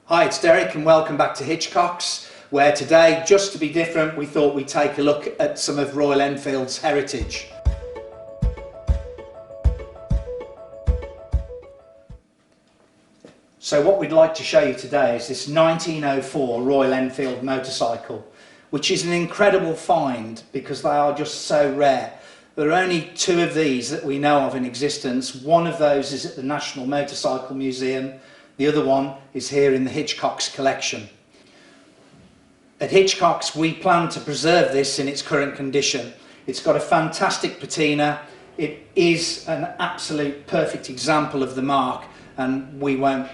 Hi, it's Derek and welcome back to Hitchcocks, where today, just to be different, we thought we'd take a look at some of Royal Enfield's heritage. So what we'd like to show you today is this 1904 Royal Enfield motorcycle, which is an incredible find because they are just so rare. There are only two of these that we know of in existence. One of those is at the National Motorcycle Museum. The other one is here in the Hitchcocks collection. At Hitchcocks, we plan to preserve this in its current condition. It's got a fantastic patina. It is an absolute perfect example of the mark, and we won't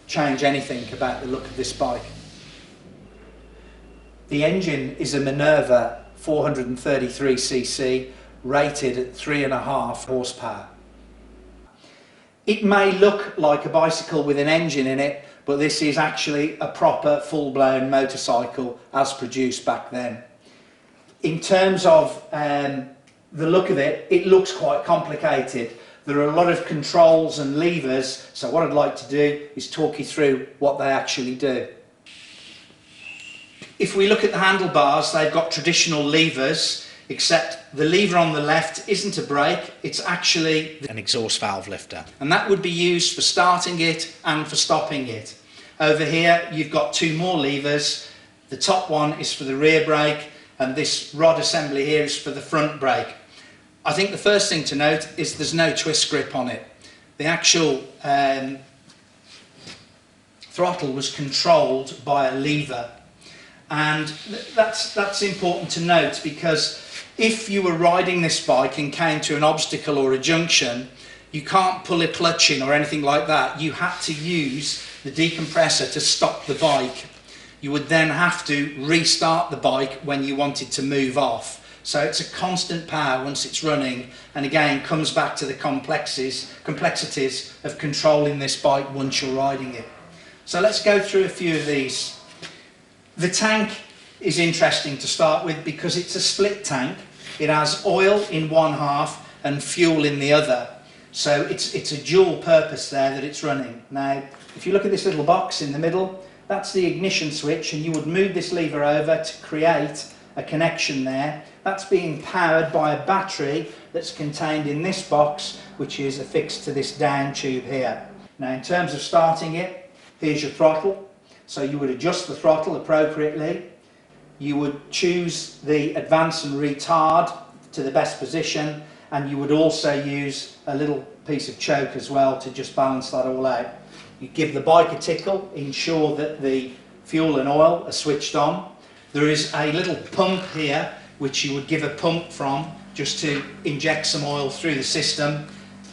change anything about the look of this bike. The engine is a Minerva 433cc, rated at 3.5 horsepower. It may look like a bicycle with an engine in it, but this is actually a proper full-blown motorcycle as produced back then. In terms of the look of it, it looks quite complicated. There are a lot of controls and levers, so what I'd like to do is talk you through what they actually do. If we look at the handlebars, they've got traditional levers, except the lever on the left isn't a brake, it's actually an exhaust valve lifter. And that would be used for starting it and for stopping it. Over here you've got two more levers. The top one is for the rear brake and this rod assembly here is for the front brake. I think the first thing to note is there's no twist grip on it. The actual throttle was controlled by a lever. And that's important to note because if you were riding this bike and came to an obstacle or a junction, you can't pull a clutch in or anything like that. You had to use the decompressor to stop the bike. You would then have to restart the bike when you wanted to move off. So it's a constant power once it's running, and again comes back to the complexities of controlling this bike once you're riding it. So let's go through a few of these. The tank is interesting to start with because it's a split tank. It has oil in one half and fuel in the other. So it's a dual purpose there that it's running. Now, if you look at this little box in the middle, that's the ignition switch, and you would move this lever over to create a connection there. That's being powered by a battery that's contained in this box, which is affixed to this down tube here. Now, in terms of starting it, here's your throttle. So you would adjust the throttle appropriately. You would choose the advance and retard to the best position, and you would also use a little piece of choke as well to just balance that all out. You give the bike a tickle, ensure that the fuel and oil are switched on. There is a little pump here which you would give a pump from just to inject some oil through the system.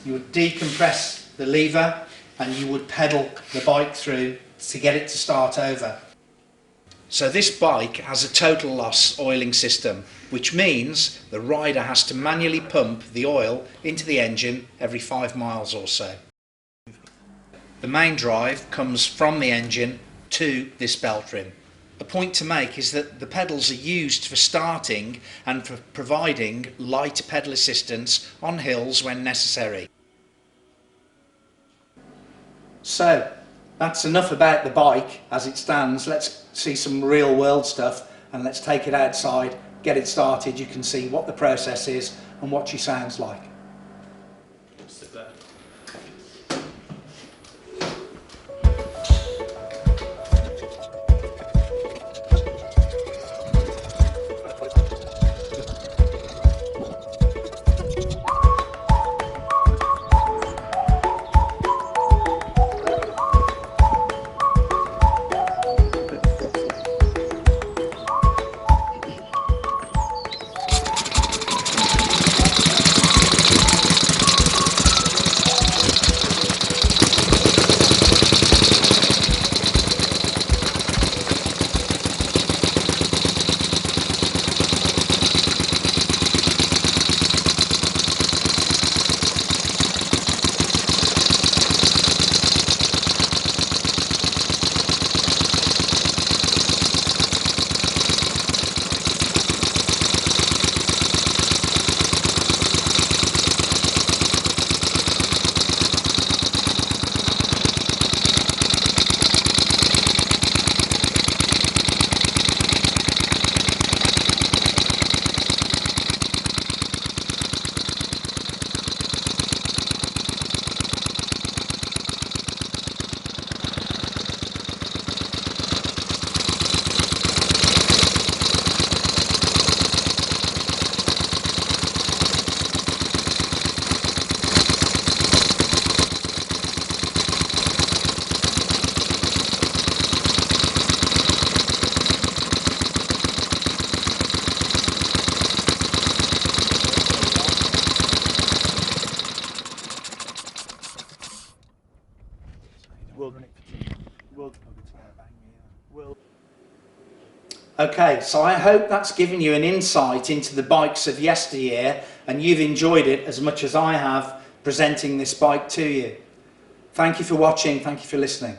You would decompress the lever and you would pedal the bike through to get it to start over. So this bike has a total loss oiling system, which means the rider has to manually pump the oil into the engine every 5 miles or so. The main drive comes from the engine to this belt rim. A point to make is that the pedals are used for starting and for providing light pedal assistance on hills when necessary. So that's enough about the bike as it stands. Let's see some real world stuff and let's take it outside, get it started. You can see what the process is and what she sounds like. Sit there. Okay, so I hope that's given you an insight into the bikes of yesteryear and you've enjoyed it as much as I have presenting this bike to you. Thank you for watching, thank you for listening.